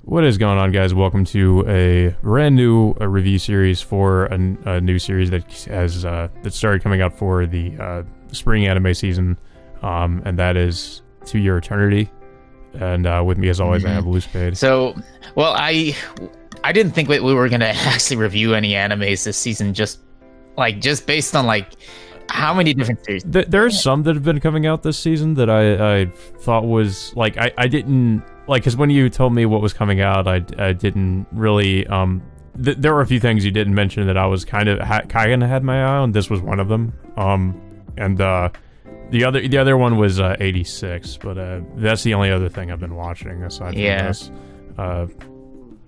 What is going on, guys? Welcome to a brand new review series for a new series that that started coming out for the spring anime season, and that is To Your Eternity. And with me, as always, I have Loose Spade. So, well, I didn't think we were gonna actually review any animes this season, just based on how many different series. There are some that have been coming out this season that I thought was I didn't. Because when you told me what was coming out, I didn't really. There were a few things you didn't mention that I was kind of had my eye on. This was one of them. And the other one was 86, but that's the only other thing I've been watching aside from this.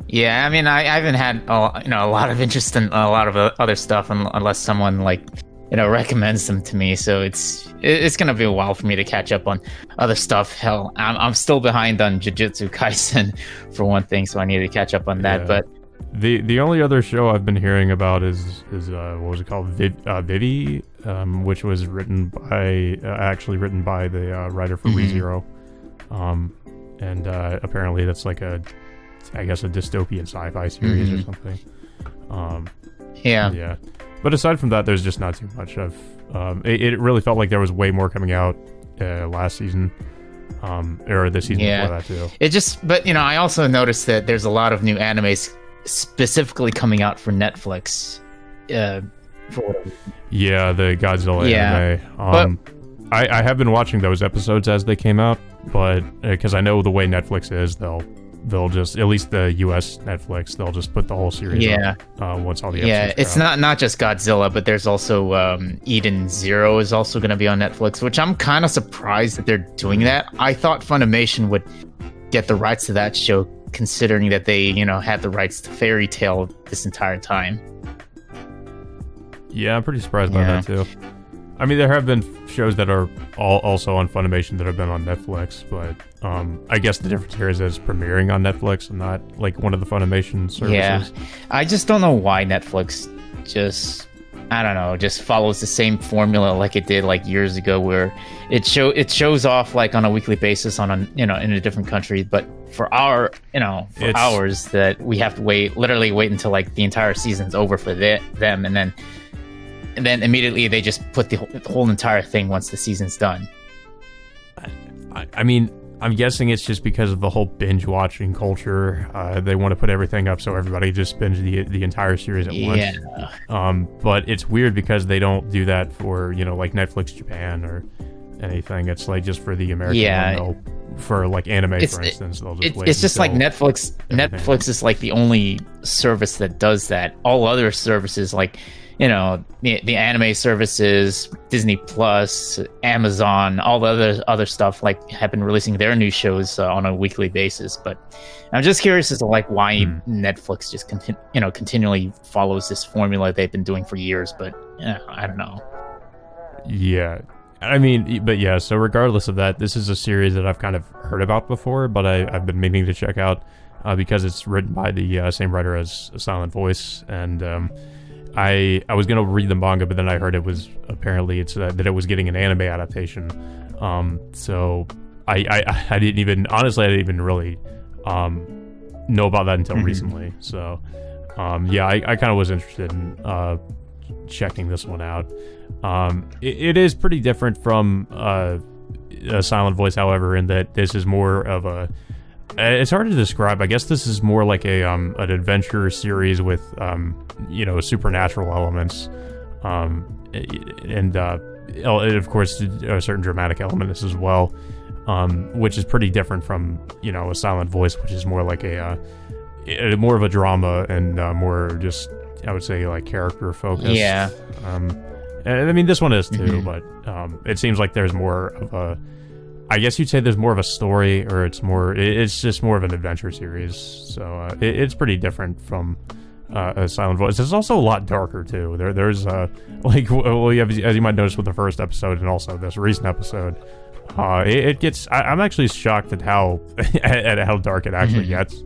Yeah, I mean, I haven't had a lot of interest in a lot of other stuff unless someone recommends them to me. So it's gonna be a while for me to catch up on other stuff. Hell, I'm still behind on Jujutsu Kaisen for one thing, so I need to catch up on that. But the only other show I've been hearing about is what was it called, Vivi, which was written by the writer for ReZero, and apparently that's like a dystopian sci-fi series or something. Yeah. But aside from that, there's just not too much of. It really felt like there was way more coming out last season, or this season before that too. But I also noticed that there's a lot of new animes specifically coming out for Netflix. The Godzilla anime. I have been watching those episodes as they came out, but because I know the way Netflix is, they'll just, at least the US Netflix, they'll just put the whole series up once all the episodes it's not just Godzilla, but there's also Eden Zero is also going to be on Netflix, which I'm kind of surprised that they're doing that. I thought Funimation would get the rights to that show, considering that they had the rights to Fairy Tail this entire time. Yeah, I'm pretty surprised by that too. I mean, there have been shows that are also on Funimation that have been on Netflix, but I guess the difference here is that it's premiering on Netflix and not like one of the Funimation services. Yeah, I just don't know why Netflix just follows the same formula like it did years ago, where it shows off on a weekly basis on in a different country, but for ours that we have to wait until the entire season's over for them, and then immediately they just put the whole entire thing once the season's done. I mean, I'm guessing it's just because of the whole binge watching culture. They want to put everything up so everybody just binge the entire series at once. But it's weird because they don't do that for Netflix Japan or anything. It's just for the American one, for anime, for instance, they'll just wait. It's just Netflix. Netflix is the only service that does that. All other services the anime services, Disney Plus, Amazon, all the other stuff have been releasing their new shows on a weekly basis. But I'm just curious as to why Netflix just continually follows this formula they've been doing for years. But I don't know. Yeah, I mean, but yeah. So regardless of that, this is a series that I've kind of heard about before, but I've been meaning to check out because it's written by the same writer as Silent Voice, and I was gonna read the manga, but then I heard it was apparently that it was getting an anime adaptation. So I didn't even really know about that until recently. So I kind of was interested in checking this one out. It is pretty different from a Silent Voice, however, in that this is more of a. It's hard to describe. I guess this is more like an adventure series with supernatural elements, and of course a certain dramatic element as well, which is pretty different from a Silent Voice, which is more like more of a drama and more just, I would say, character focused. Yeah. And I mean, this one is too, but it seems like there's more of a. I guess you'd say there's more of a story, or it's just more of an adventure series. So it's pretty different from a Silent Voice. It's also a lot darker too. There's as you might notice with the first episode and also this recent episode, it gets. I'm actually shocked at how at how dark it actually gets.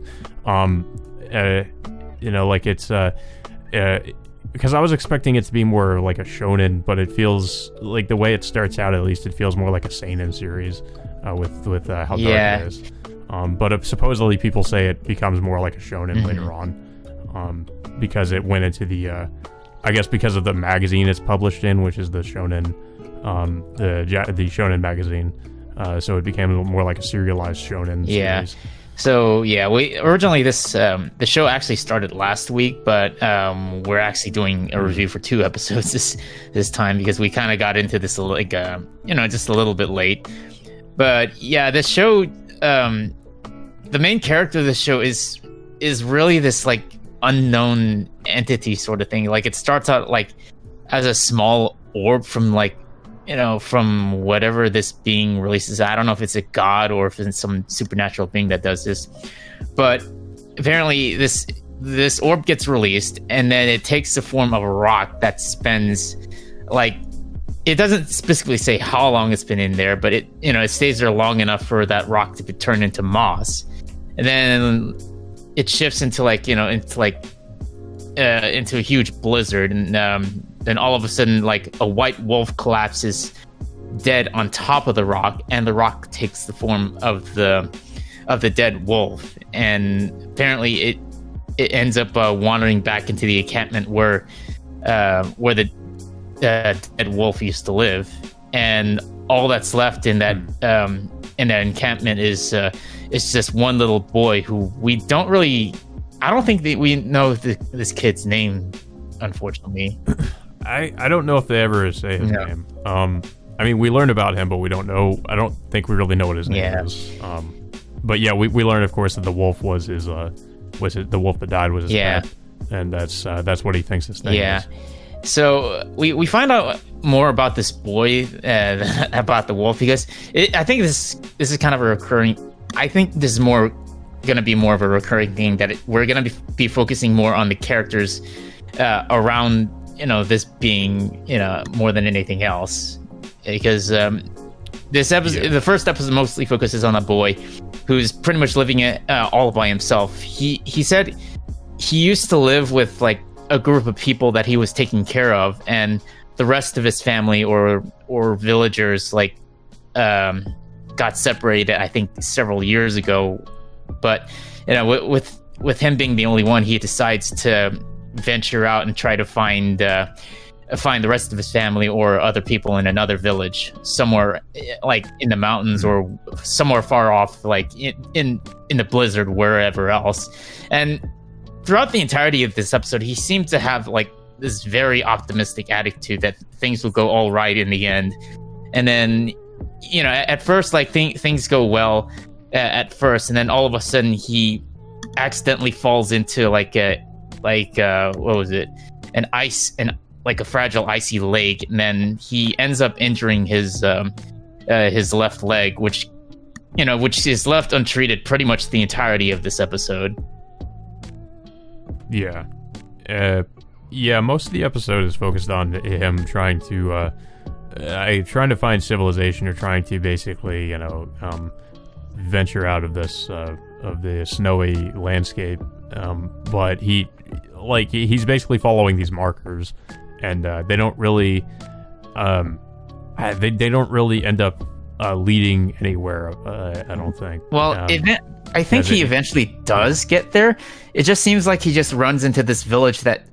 It's because I was expecting it to be more like a shonen, but it feels like the way it starts out, at least, it feels more like a seinen series with how dark it is. But supposedly people say it becomes more like a shonen later on, because it went into the, I guess because of the magazine it's published in, which is the shonen, the shonen magazine. So it became more like a serialized shonen series. So yeah, we originally the show actually started last week, but we're actually doing a review for 2 episodes this time because we kind of got into this like just a little bit late. But yeah, the show, the main character of the show is really this like unknown entity sort of thing. Like it starts out like as a small orb from like, from whatever this being releases. I don't know if it's a god or if it's some supernatural being that does this, but apparently this orb gets released and then it takes the form of a rock that spends like, it doesn't specifically say how long it's been in there, but it stays there long enough for that rock to be turned into moss, and then it shifts into a huge blizzard, and then all of a sudden like a white wolf collapses dead on top of the rock, and the rock takes the form of the dead wolf, and apparently it ends up wandering back into the encampment where the dead wolf used to live, and all that's left in that encampment is just one little boy who we don't really. I don't think that we know this kid's name, unfortunately. I don't know if they ever say his name. I mean, we learned about him, but we don't know. I don't think we really know what his name is. But yeah, we learned, of course, that the wolf was the wolf that died was his pet, and that's what he thinks his name is. So we find out more about this boy, about the wolf, because I think this is kind of a recurring. I think this is going to be more of a recurring thing, that we're going to be focusing more on the characters around this being more than anything else, because this episode, the first episode, mostly focuses on a boy who's pretty much living it all by himself. He said he used to live with like a group of people that he was taking care of, and the rest of his family or villagers like got separated, I think, several years ago. But with him being the only one, he decides to venture out and try to find the rest of his family or other people in another village somewhere like in the mountains or somewhere far off, like in the blizzard, wherever else. And throughout the entirety of this episode, he seemed to have like this very optimistic attitude that things will go all right in the end. And then, at first, like things go well at first, and then all of a sudden he accidentally falls into like what was it? Like a fragile icy lake, and then he ends up injuring his left leg, which is left untreated pretty much the entirety of this episode. Yeah. Most of the episode is focused on him trying to find civilization, or trying to basically, venture out of this of the snowy landscape. But he's basically following these markers, and they don't really they don't really end up leading anywhere. I don't think. Well, I think he eventually does get there. It just seems like he just runs into this village that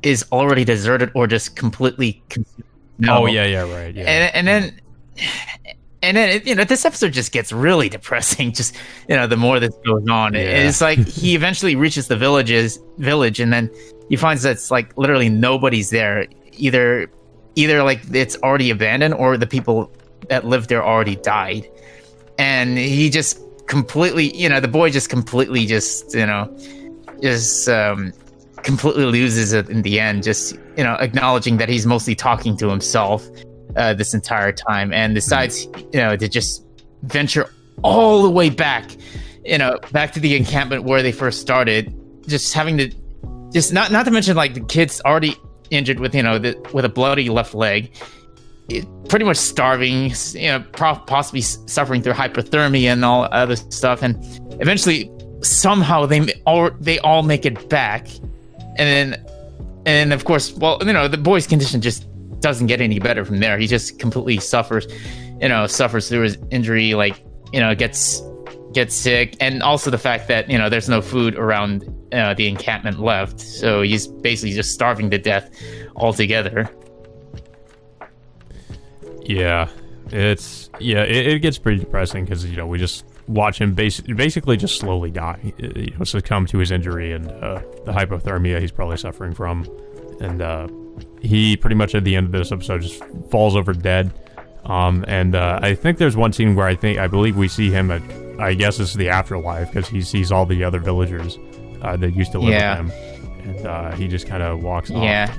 is already deserted or just completely consumed. Oh yeah, right. Yeah. And then this episode just gets really depressing. Just the more this goes on, it's like he eventually reaches the village, and then he finds that it's like literally nobody's there. Either like it's already abandoned, or the people that lived there already died, and he just completely, the boy just completely completely loses it in the end, just acknowledging that he's mostly talking to himself this entire time, and decides to just venture all the way back to the encampment where they first started, just having to not to mention like the kid's already injured with with a bloody left leg, pretty much starving, possibly suffering through hypothermia and all other stuff, and eventually somehow they all make it back. And then of course, well, the boy's condition just doesn't get any better from there. He just completely suffers through his injury, like, gets gets sick, and also the fact that there's no food around the encampment left, so he's basically just starving to death altogether. Yeah, it gets pretty depressing because we just watch him basically just slowly die, succumb to his injury and the hypothermia he's probably suffering from, and he pretty much at the end of this episode just falls over dead. And I think there's one scene where I believe we see him at, I guess it's the afterlife, because he sees all the other villagers that used to live with him, and he just kind of walks off. Yeah.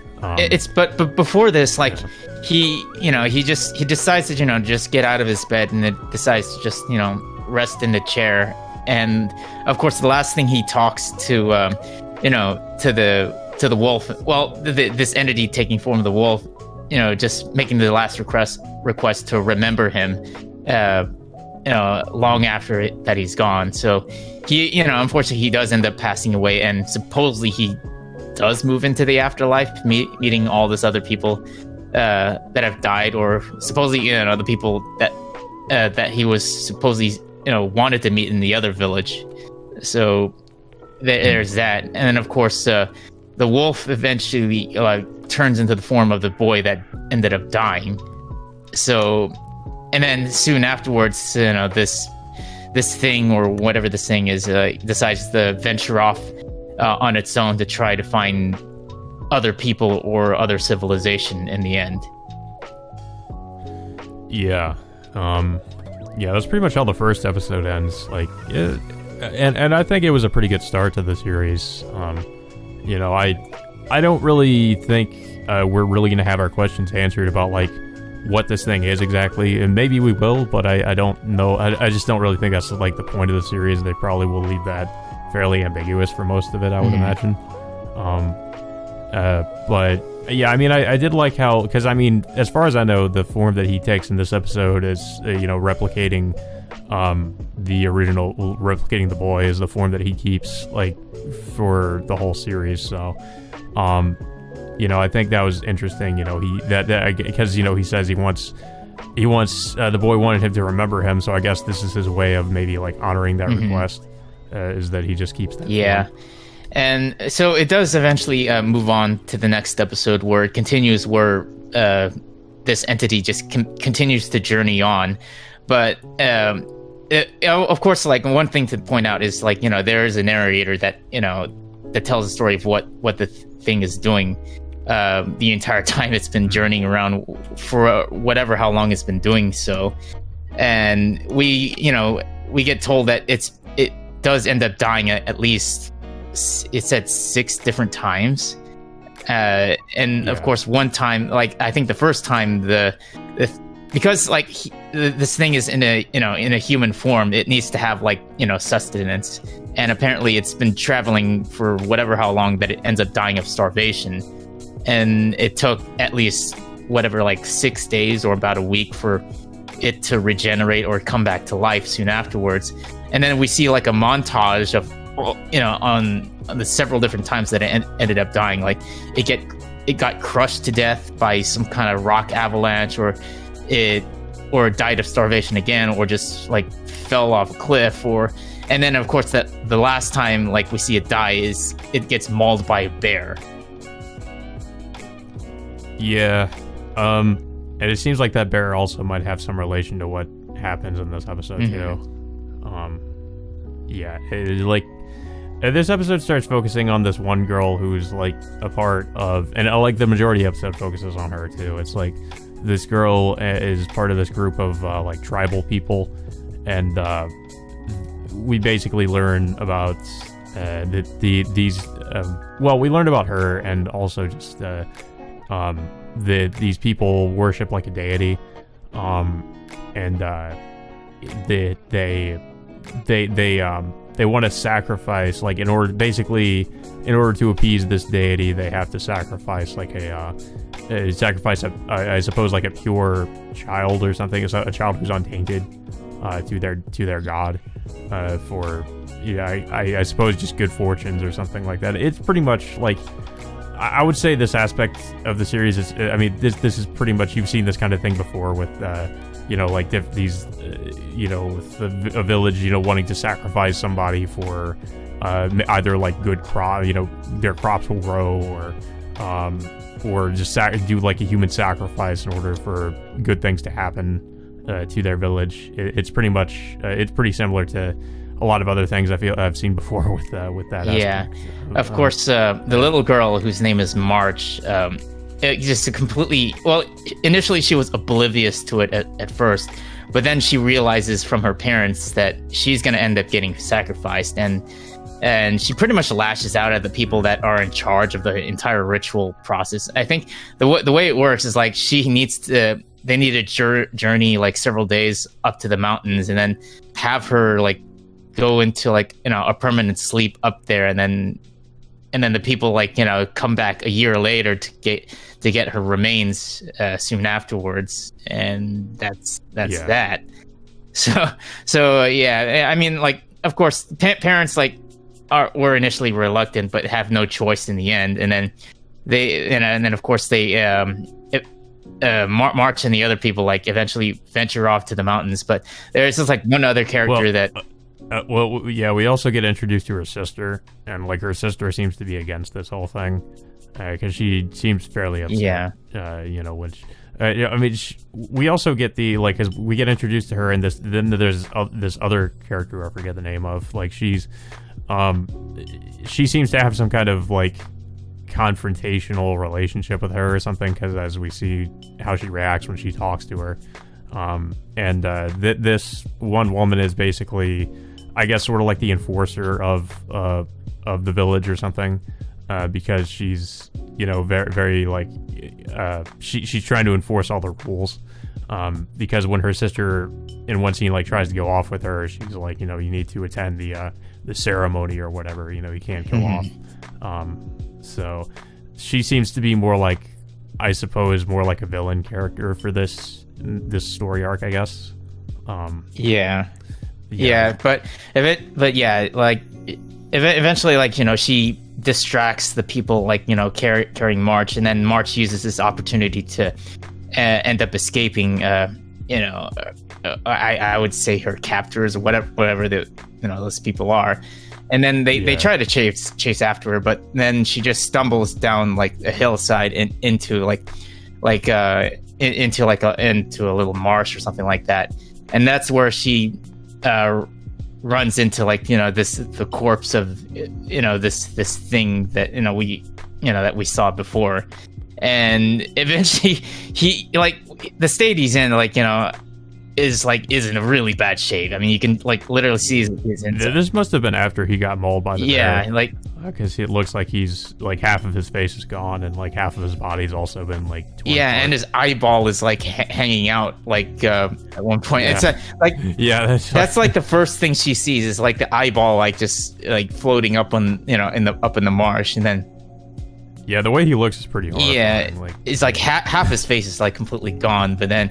But before this, like, he decides to just get out of his bed, and it decides to just rest in the chair. And of course, the last thing he talks to the wolf, well, this entity taking form of the wolf, just making the last request to remember him, long after that he's gone. So he, unfortunately, he does end up passing away, and supposedly he does move into the afterlife, meeting all this other people that have died, or supposedly the people that he was supposedly wanted to meet in the other village. So there's that, and then of course the wolf eventually turns into the form of the boy that ended up dying. So, and then soon afterwards, this thing, or whatever this thing is, decides to venture off on its own to try to find other people or other civilization in the end. Yeah. That's pretty much how the first episode ends. Like, and I think it was a pretty good start to the series. I don't really think we're really going to have our questions answered about, like, what this thing is exactly, and maybe we will, but I don't know. I just don't really think that's, like, the point of the series. They probably will leave that fairly ambiguous for most of it, I would imagine. But yeah, I mean, I did like how, because I mean, as far as I know, the form that he takes in this episode is replicating the original, replicating the boy is the form that he keeps, like, for the whole series. So I think that was interesting. Because he says he wants the boy wanted him to remember him, so I guess this is his way of maybe, like, honoring that request. Is that he just keeps that. Yeah. form. And so it does eventually move on to the next episode, where it continues, where this entity just continues to journey on. But of course, like, one thing to point out is, like, there is a narrator that that tells the story of what the thing is doing the entire time it's been journeying around for how long it's been doing so. And we get told that it does end up dying at least, it said 6 different times, and of course one time, like, I think the first time because, like, this thing is in a human form, it needs to have, like, sustenance, and apparently it's been traveling for how long that it ends up dying of starvation, and it took at least like 6 days or about a week for it to regenerate or come back to life soon afterwards. And then we see, like, a montage of on the several different times that it ended up dying. Like, it got crushed to death by some kind of rock avalanche, or it died of starvation again, or just, like, fell off a cliff, and then of course that the last time, like, we see it die is it gets mauled by a bear. Yeah. And it seems like that bear also might have some relation to what happens in this episode too. Yeah, it's like, this episode starts focusing on this one girl who's, like, a part of, and like the majority of the episode focuses on her too. It's like this girl is part of this group of like tribal people, and we basically learn about we learned about her, and also just these people worship, like, a deity, and they want to sacrifice, like, in order to appease this deity, they have to sacrifice, like, I suppose, like, a pure child or something. It's a child who's untainted to their god, for I suppose just good fortunes or something like that. It's pretty much like, I would say this aspect of the series is, I mean, this is pretty much, you've seen this kind of thing before with like these, with a village, wanting to sacrifice somebody for either like good crop, their crops will grow, or just do like a human sacrifice in order for good things to happen to their village. It's pretty much it's pretty similar to a lot of other things I feel I've seen before with that aspect. Of course, the little girl whose name is March, just a completely, well, initially she was oblivious to it at first, but then she realizes from her parents that she's going to end up getting sacrificed, and she pretty much lashes out at the people that are in charge of the entire ritual process. I think the way it works is like they need to journey like several days up to the mountains, and then have her like go into like a permanent sleep up there, and then the people like come back a year later to get her remains soon afterwards, and that's that. So yeah, I mean, like, of course parents like were initially reluctant but have no choice in the end, and then of course they March and the other people like eventually venture off to the mountains, but there's just like one other character we also get introduced to her sister, and like her sister seems to be against this whole thing because she seems fairly upset. Which I mean, we also get as we get introduced to her, and then there's this other character I forget the name of. Like she seems to have some kind of like confrontational relationship with her or something, because as we see how she reacts when she talks to her, this one woman is basically, I guess, sort of like the enforcer of the village or something, because she's very very like she's trying to enforce all the rules, because when her sister in one scene like tries to go off with her, she's like, you need to attend the ceremony or whatever, you can't go off. So she seems to be more like, I suppose, more like a villain character for this story arc, I guess. Eventually, like, she distracts the people, like, carrying March, and then March uses this opportunity to end up escaping. I would say her captors or whatever those people are. And then they try to chase after her, but then she just stumbles down like a hillside into a little marsh or something like that, and that's where she runs into like the corpse of this thing that that we saw before, and eventually he like the state he's in is in a really bad shape. I mean, you can like literally see his inside. This must have been after he got mauled by the bear. Like, because it looks like he's like half of his face is gone, and like half of his body's also been like torn apart. And his eyeball is like hanging out like at one point. It's that's like the first thing she sees is like the eyeball like just like floating up on in the marsh, and then the way he looks is pretty horrifying. It's like half his face is like completely gone, but then.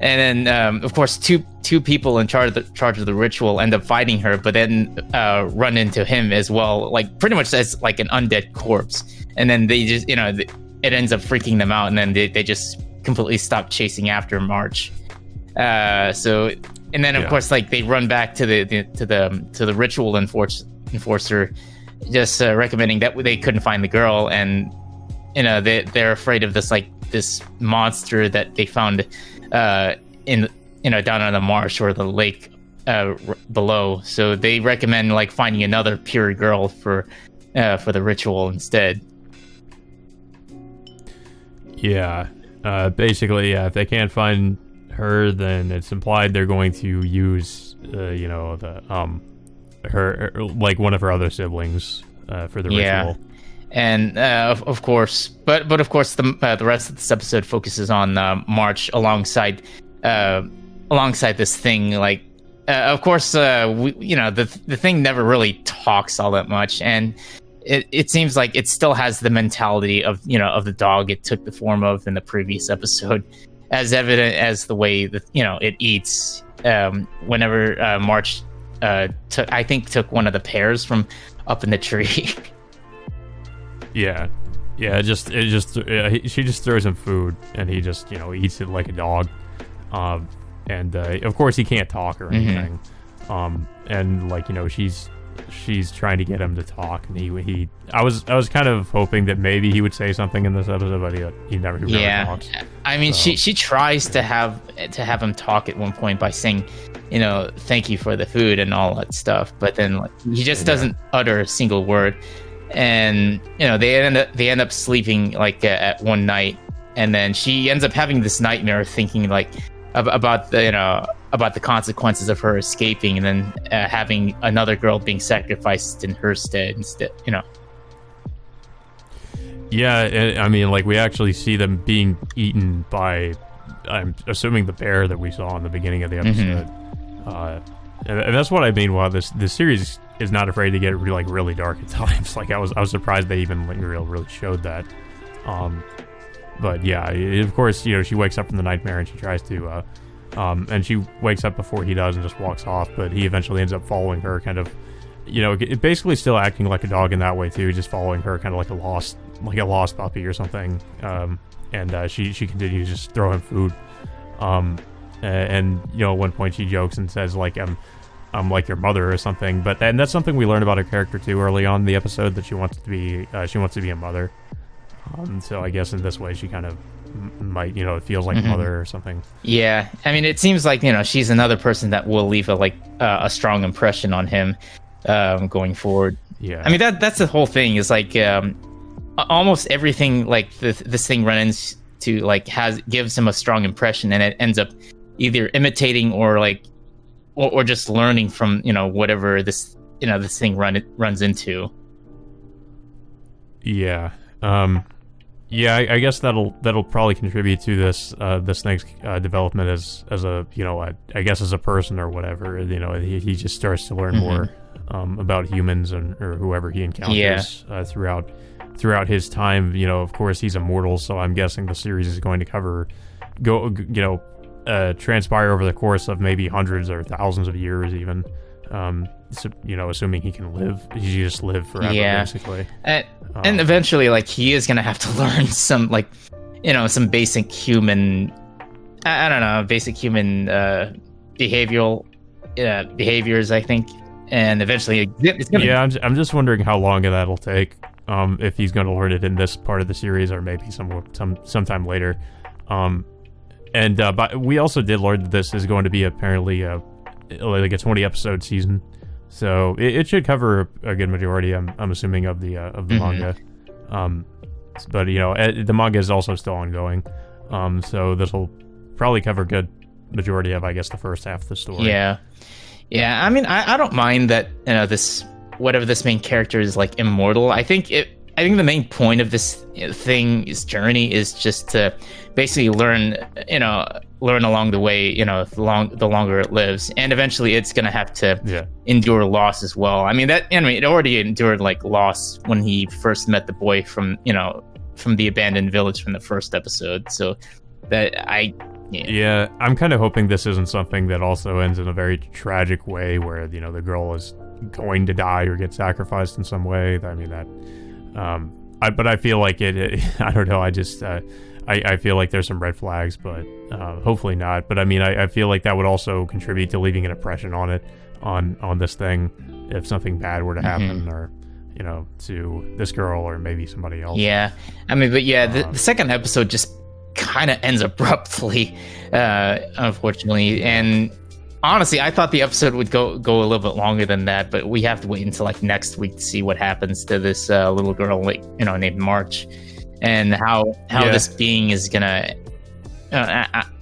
And then, of course, two people in charge of the ritual end up fighting her, but then run into him as well, like pretty much as like an undead corpse. And then they just, it ends up freaking them out, and then they just completely stop chasing after March. Of course, like they run back to the ritual enforcer, just recommending that they couldn't find the girl, and they're afraid of this monster that they found. Down on the marsh or the lake below, so they recommend like finding another pure girl for the ritual instead. Basically, if they can't find her, then it's implied they're going to use her like one of her other siblings for the ritual. And of course, but of course, the rest of this episode focuses on March alongside this thing. Like, of course, the thing never really talks all that much, and it seems like it still has the mentality of of the dog it took the form of in the previous episode, as evident as the way that it eats. Whenever March took one of the pears from up in the tree. She just throws him food, and he just eats it like a dog. and of course he can't talk or anything. And like, you know, she's trying to get him to talk, and I was kind of hoping that maybe he would say something in this episode, but he never talks. I mean, so. she tries to have him talk at one point by saying, you know, thank you for the food and all that stuff, but then like, he just doesn't utter a single word. And you know, they end up sleeping like at one night, and then she ends up having this nightmare, thinking like about the consequences of her escaping, and then having another girl being sacrificed in her stead instead. You know. Yeah, I mean, like we actually see them being eaten by, I'm assuming, the bear that we saw in the beginning of the episode. And that's what I mean. While this series is not afraid to get really dark at times. Like I was surprised they even really showed that. But yeah, of course, you know, she wakes up from the nightmare and she tries to, and she wakes up before he does and just walks off. But he eventually ends up following her, kind of, you know, basically still acting like a dog in that way too, just following her, kind of like a lost puppy or something. And she continues to just throw him food. And you know, at one point she jokes and says like, I'm like your mother or something, and that's something we learned about her character too early on in the episode, that she wants to be a mother. So I guess in this way she kind of might, you know, it feels like a mother or something. Yeah, I mean, it seems like, you know, she's another person that will leave a strong impression on him going forward. Yeah, I mean that's the whole thing, is like almost everything like this thing runs to like gives him a strong impression, and it ends up either imitating or like or just learning from, you know, whatever this thing runs into. Yeah. Yeah, I guess that'll probably contribute to this thing's development as a, you know, I guess as a person or whatever. You know, he just starts to learn more about humans or whoever he encounters throughout his time. You know, of course he's immortal, so I'm guessing the series is going to transpire over the course of maybe hundreds or thousands of years even. So, you know, assuming he can just live forever, basically. And eventually, like, he is going to have to learn some, like, you know, some basic human, behavioral behaviors, I think. And eventually it's going to... Yeah, I'm just wondering how long that'll take, if he's going to learn it in this part of the series or maybe sometime later. But we also did learn that this is going to be apparently like a 20-episode season, so it should cover a good majority, I'm assuming, of the manga. But you know, the manga is also still ongoing, so this will probably cover a good majority of, I guess, the first half of the story. Yeah. I mean, I don't mind that, you know, this main character is like immortal. I think the main point of this thing's journey is just to basically learn along the way, you know, the longer it lives, and eventually it's gonna have to endure loss as well. I mean, it already endured like loss when he first met the boy from the abandoned village from the first episode. So I'm kind of hoping this isn't something that also ends in a very tragic way, where, you know, the girl is going to die or get sacrificed in some way. I mean that. But I feel like it I don't know. I just I feel like there's some red flags, but hopefully not. But I mean, I feel like that would also contribute to leaving an impression on this thing if something bad were to happen, or, you know, to this girl or maybe somebody else. Yeah, I mean, but yeah, the second episode just kind of ends abruptly, unfortunately, and honestly, I thought the episode would go a little bit longer than that, but we have to wait until like next week to see what happens to this little girl, like, you know, named March, and how this being is gonna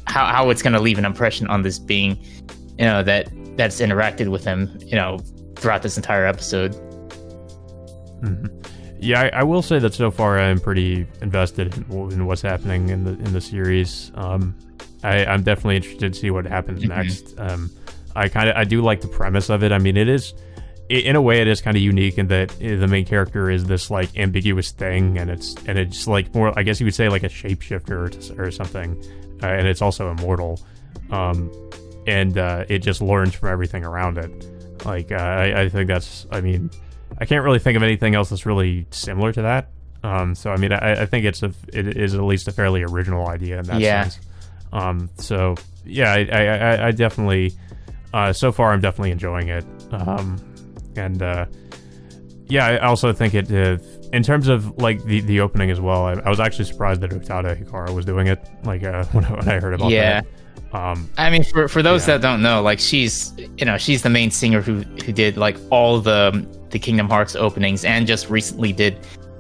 how it's gonna leave an impression on this being, you know, that's interacted with him, you know, throughout this entire episode. Yeah, I will say that so far I'm pretty invested in what's happening in the series. I'm definitely interested to see what happens next. I do like the premise of it. I mean, in a way, it is kind of unique in that the main character is this like ambiguous thing, and it's like more, I guess you would say, like a shapeshifter or something, and it's also immortal, and it just learns from everything around it. Like I think that's, I mean, I can't really think of anything else that's really similar to that. So I mean, I think it is at least a fairly original idea in that sense. So yeah, I definitely, so far I'm definitely enjoying it. And yeah, I also think it, in terms of like the opening as well, I was actually surprised that Utada Hikaru was doing it. Like when I heard about that. I mean, for those that don't know, like she's the main singer who did like all the Kingdom Hearts openings, and just recently did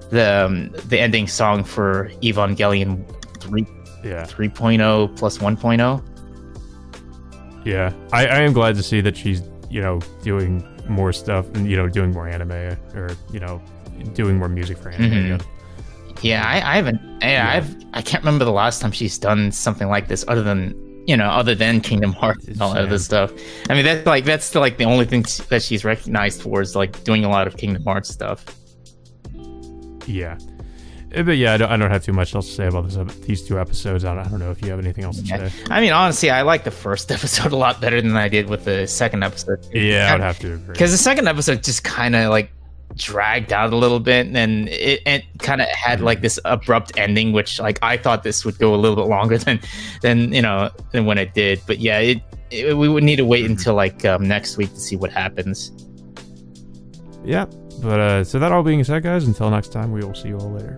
the ending song for Evangelion 3.0 plus 1.0. Yeah, I am glad to see that she's doing more stuff and doing more anime, or doing more music for anime again. Yeah, I haven't. I can't remember the last time she's done something like this, other than Kingdom Hearts and all that other stuff. I mean, that's the only thing that she's recognized for, is like doing a lot of Kingdom Hearts stuff. Yeah. But yeah, I don't have too much else to say about these 2 episodes. I don't know if you have anything else to say. I mean, honestly, I like the first episode a lot better than I did with the second episode. Yeah, I would have to agree. Because the second episode just kind of like dragged out a little bit, and it kind of had like this abrupt ending, which like I thought this would go a little bit longer than when it did. But yeah, we would need to wait until like next week to see what happens. Yeah, but so that all being said, guys, until next time, we will see you all later.